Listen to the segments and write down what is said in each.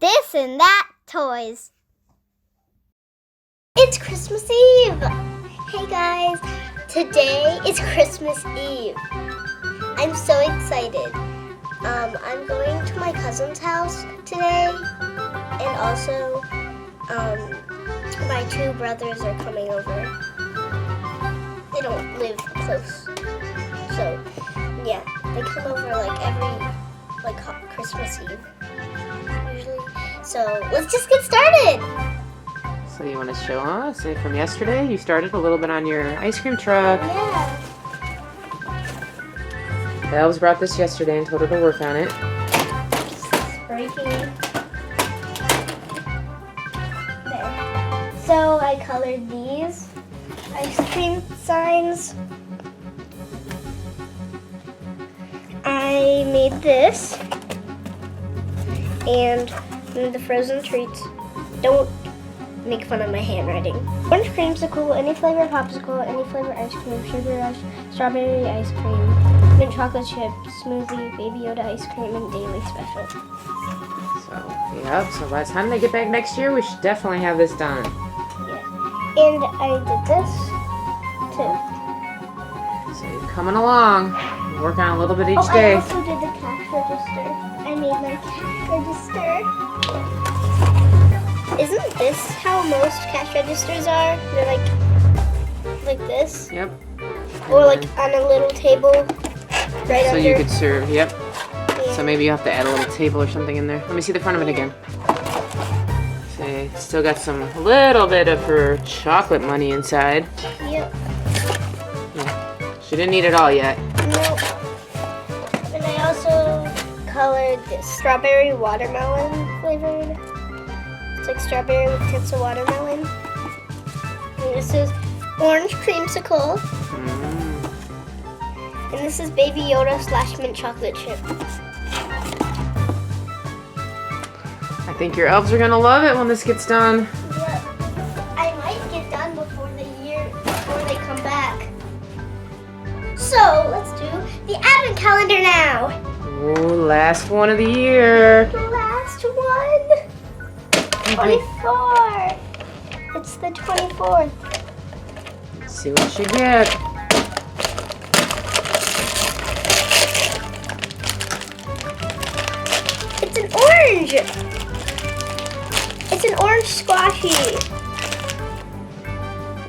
this and that toys. It's Christmas Eve! Hey guys, today is Christmas Eve. I'm so excited. I'm going to my cousin's house today, and also my two brothers are coming over. They don't live close, so yeah, they come over every Christmas Eve usually. So let's just get started. So you want to show us from yesterday? You started a little bit on your ice cream truck. Yeah. The elves brought this yesterday and told her to work on it. It's breaking. There. So I colored these ice cream signs. I made this. And the frozen treats. Don't make fun of my handwriting. Orange creamsicle, any flavor popsicle, any flavor ice cream, sugar rush, strawberry ice cream, mint chocolate chip, smoothie, baby Yoda ice cream, and daily special. So by the time they get back next year, we should definitely have this done. Yeah. And I did this too. So you're coming along. You work on a little bit each day. I also did the cash register. I made my cash register. Isn't this how most cash registers are? They're like this? Yep. Or on a little table right so under. you could serve, yep. Yeah. So maybe you have to add a little table or something in there. Let me see the front of it again. See, it's still got a little bit of her chocolate money inside. Yep. Yeah. She didn't eat it all yet. Nope. And I also colored this strawberry watermelon flavored. It's like strawberry with tips of watermelon. And this is orange creamsicle. And this is baby Yoda / mint chocolate chip. I think your elves are gonna love it when this gets done. Yeah. I might get done before they come back. So let's do the advent calendar now. Ooh, last one of the year. The last one. 24. It's the 24th. Let's see what you get. It's an orange. It's an orange squashy.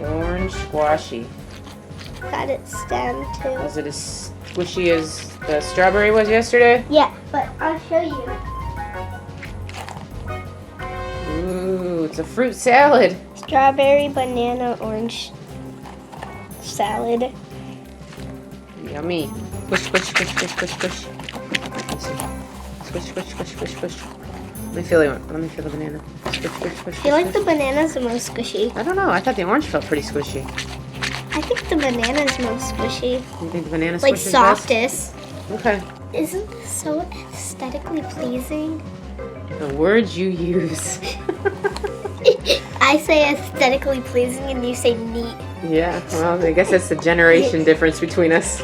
Orange squashy. Got it stem too. Is it as squishy as the strawberry was yesterday? Yeah, but I'll show you. Ooh, it's a fruit salad. Strawberry, banana, orange salad. Yummy. Squish, squish, squish, squish, squish, squish. Let's see. Squish, squish, squish, squish, squish. Let me feel the banana. Squish, squish, squish, I feel like squish. the banana's the most squishy. I don't know. I thought the orange felt pretty squishy. I think the banana's most squishy. You think the banana Like squishes softest. best? Okay. Isn't this so aesthetically pleasing? The words you use. I say aesthetically pleasing and you say neat. Yeah, well, I guess that's the generation difference between us.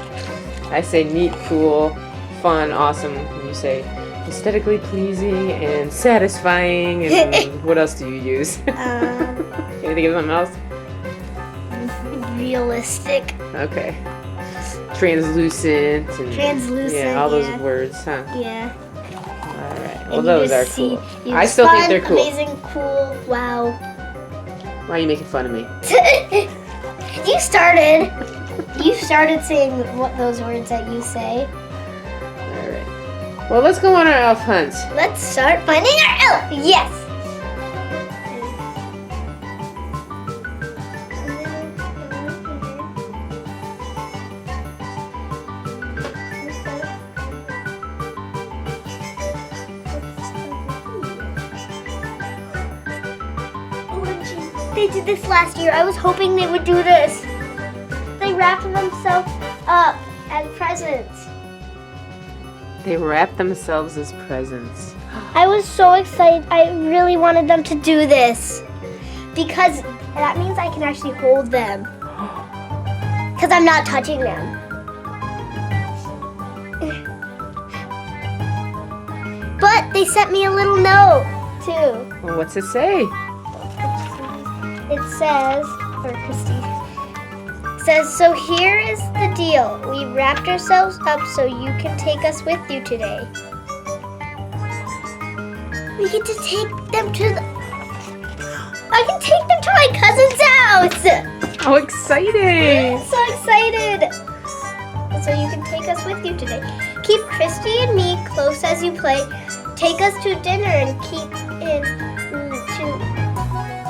I say neat, cool, fun, awesome. And you say aesthetically pleasing and satisfying. And what else do you use? Can you think of something else? Realistic. Okay. Translucent. And, Translucent, yeah, all those yeah. words, huh? Yeah. All right. Well, And those are cool. I still fun, think they're cool. Amazing, cool, wow. Why are you making fun of me? You started. You started saying what those words that you say. All right. Well, let's go on our elf hunt. Let's start finding our elf. Yes. They did this last year. I was hoping they would do this. They wrapped themselves up as presents. They wrap themselves as presents. I was so excited. I really wanted them to do this because that means I can actually hold them because I'm not touching them. But they sent me a little note. too. Well, what's it say? It says, or Christy, says, so here is the deal. We wrapped ourselves up so you can take us with you today. We get to take them to I can take them to my cousin's house! Oh, exciting! I'm so excited! So you can take us with you today. Keep Christy and me close as you play. Take us to dinner and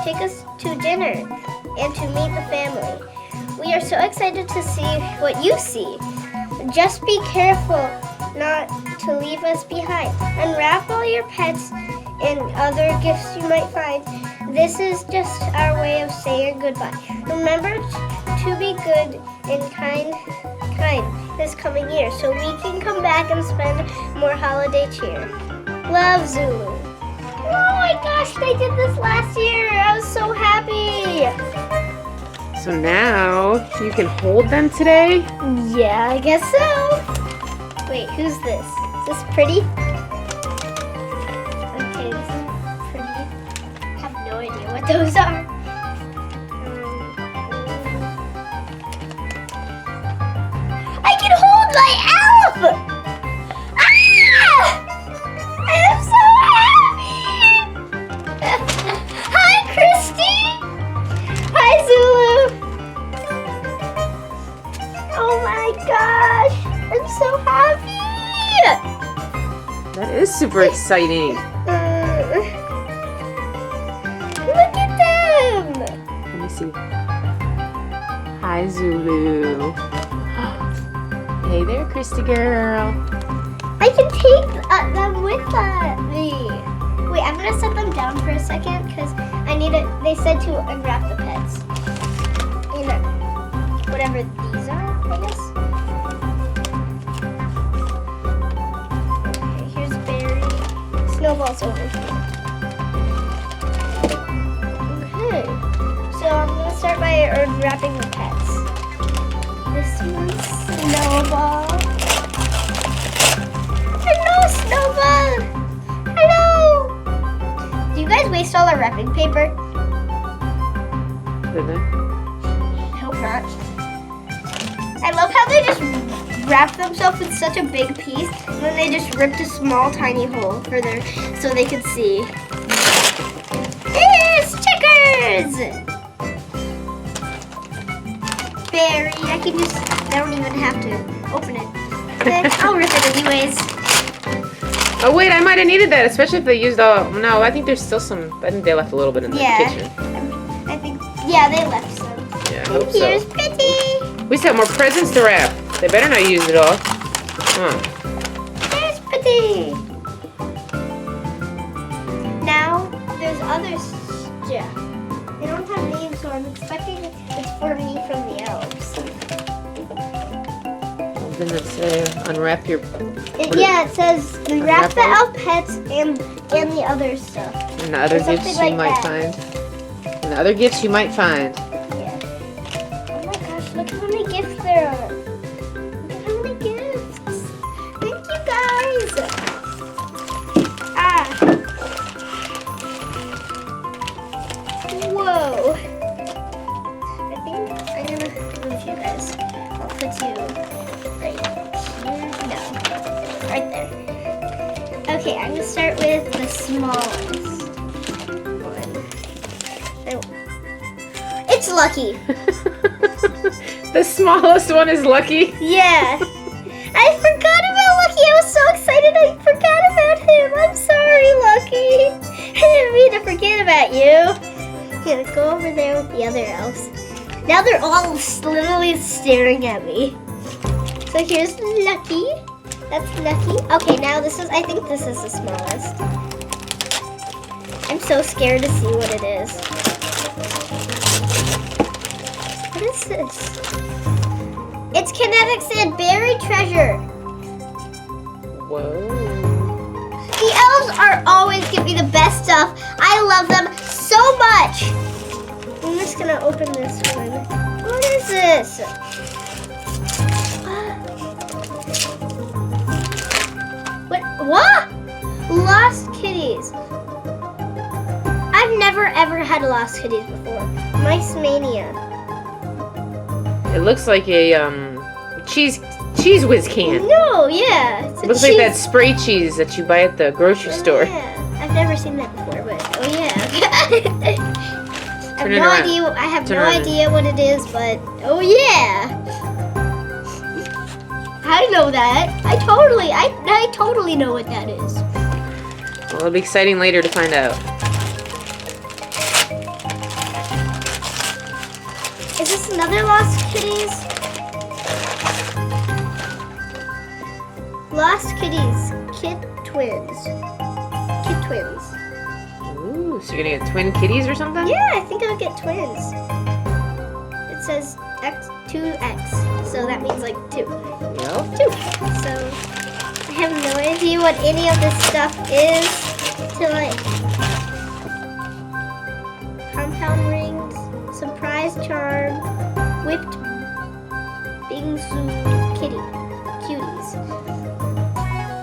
take us to dinner and to meet the family. We are so excited to see what you see. Just be careful not to leave us behind. Unwrap all your pets and other gifts you might find. This is just our way of saying goodbye. Remember to be good and kind this coming year so we can come back and spend more holiday cheer. Love, Zulu. Oh my gosh, they did this last year. I was so happy. So now you can hold them today? Yeah, I guess so. Wait, who's this? Is this pretty? Okay, this is pretty. I have no idea what those are. I can hold my elf! Ah! I'm so happy! Hi, Christy! Hi, Zulu! Oh my gosh! I'm so happy! That is super exciting. Look at them! Let me see. Hi, Zulu. Hey there, Christy girl. I can take them with me. Wait, I'm gonna set them down for a second because I need it. They said to unwrap the pets. You know, whatever these are, I guess. Okay, here's Barry. Snowball's over here. Okay, so I'm gonna start by unwrapping the pets. This one's Snowball. Hello, Snowball! Hello! Do you guys waste all our wrapping paper? Did they? Hope not. I love how they just wrap themselves with such a big piece, and then they just ripped a small, tiny hole for their so they could see. It's checkers! Barry, I don't even have to open it. Okay, I'll rip it anyways. Oh wait, I might have needed that, especially if they used all. No, I think there's still some. I think they left a little bit in the kitchen. I think, yeah, they left some. Yeah, I hope And here's so. Pretty. We still have more presents to wrap. They better not use it all. Here's Pretty. Now, there's other stuff. They don't have names, so I'm expecting it's for me from the elves. Then it say unwrap your. Yeah, it says wrap the elf pets and the other stuff. And the other Or something gifts like you might that. find. And the other gifts you might find. Yeah. Oh my gosh, look how many gifts there are. Look at how many gifts. Thank you guys. Ah. Whoa. I think I'm gonna move you guys. I'll put you right here. No. Right there. Okay, I'm gonna start with the smallest one. It's Lucky. The smallest one is Lucky. Yeah. I forgot about Lucky. I was so excited I forgot about him. I'm sorry, Lucky. I didn't mean to forget about you. Here, go over there with the other elves. Now they're all literally staring at me. So here's Lucky. That's Lucky. Okay, now I think this is the smallest. I'm so scared to see what it is. What is this? It's Kinetics and Buried Treasure. Whoa. The elves are always give me the best stuff. I love them so much. I'm just gonna open this one. What is this? What? Lost kitties. I've never ever had Lost Kitties before. Mice Mania. It looks like a cheese whiz can. No, yeah. It's It looks like that spray cheese that you buy at the grocery store. Yeah, I've never seen that before, but oh yeah. Turn it around. I have Turn no around. idea what it is, but oh yeah. I know that. I totally know what that is. Well, it'll be exciting later to find out. Is this another Lost Kitties? Lost Kitties, Kit Twins. Kit Twins. Ooh, so you're gonna get twin kitties or something? Yeah, I think I'll get twins. It says X2X, so that means like 2. Yep. 2. So I have no idea what any of this stuff is till compound rings, surprise charm, whipped bingsu cuties.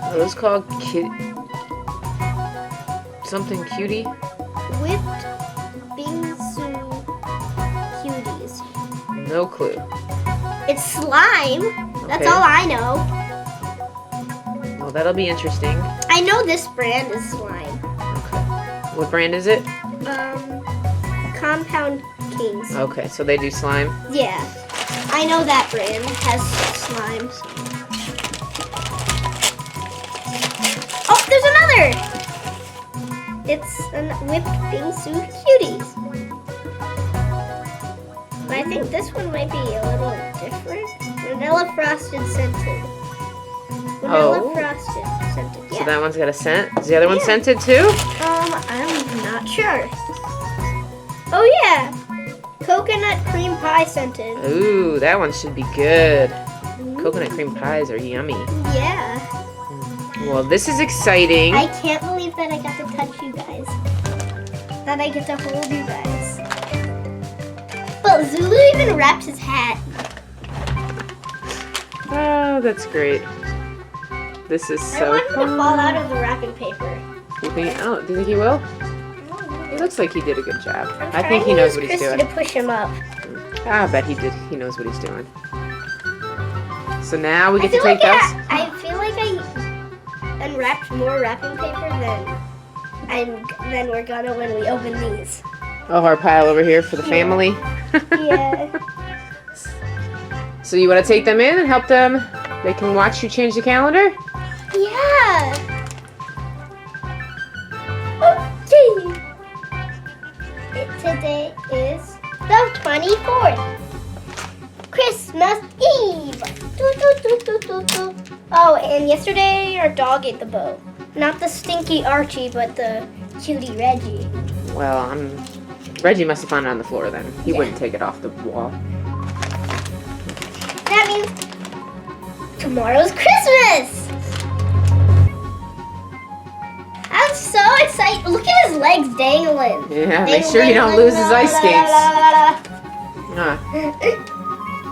Are those called something cutie? Whipped bingsu cuties. No clue. It's slime. That's Okay. all I know. Well, that'll be interesting. I know this brand is slime. Okay. What brand is it? Compound Kings. Okay, so they do slime. Yeah, I know that brand has slimes. Oh, there's another! It's a whipped bingsu cuties. But I think this one might be a little different. Vanilla frosted scented. Vanilla Oh. frosted scented. Yeah. So that one's got a scent. Is the other one Yeah. scented too? I'm not sure. Oh yeah, coconut cream pie scented. Ooh, that one should be good. Coconut cream pies are yummy. Yeah. Well, this is exciting. I can't believe that I got to touch you guys. That I get to hold you guys. But Zulu even wrapped his hat. Oh, that's great. This is I so want him fun. to fall out of the wrapping paper. Do you think he will? He looks like he did a good job. I'm I think he trying knows to what use he's Christy doing. to push him up. I bet he did. He knows what he's doing. So now we get to feel take like those. I feel like I unwrapped more wrapping paper than we're gonna when we open these. Oh, our pile over here for the family. Yeah. So you want to take them in and help them? They can watch you change the calendar? Yeah. Okay. Today is the 24th. Christmas Eve. Doo, doo, doo, doo, doo, doo. Oh, and yesterday our dog ate the bow. Not the stinky Archie, but the cutie Reggie. Well, Reggie must have found it on the floor then. He Yeah. wouldn't take it off the wall. That means tomorrow's Christmas. I'm so excited. Look at his legs dangling. Yeah, make sure you don't lose his ice skates. Ah,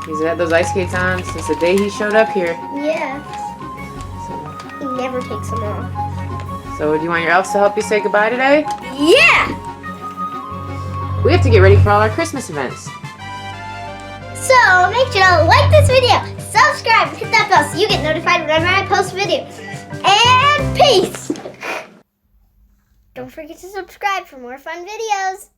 he's had those ice skates on since the day he showed up here. Yeah, So, he never takes them off. do you want your elves to help you say goodbye today? Yeah! We have to get ready for all our Christmas events. So make sure to like this video, subscribe, hit that bell so you get notified whenever I post videos. And peace! Don't forget to subscribe for more fun videos.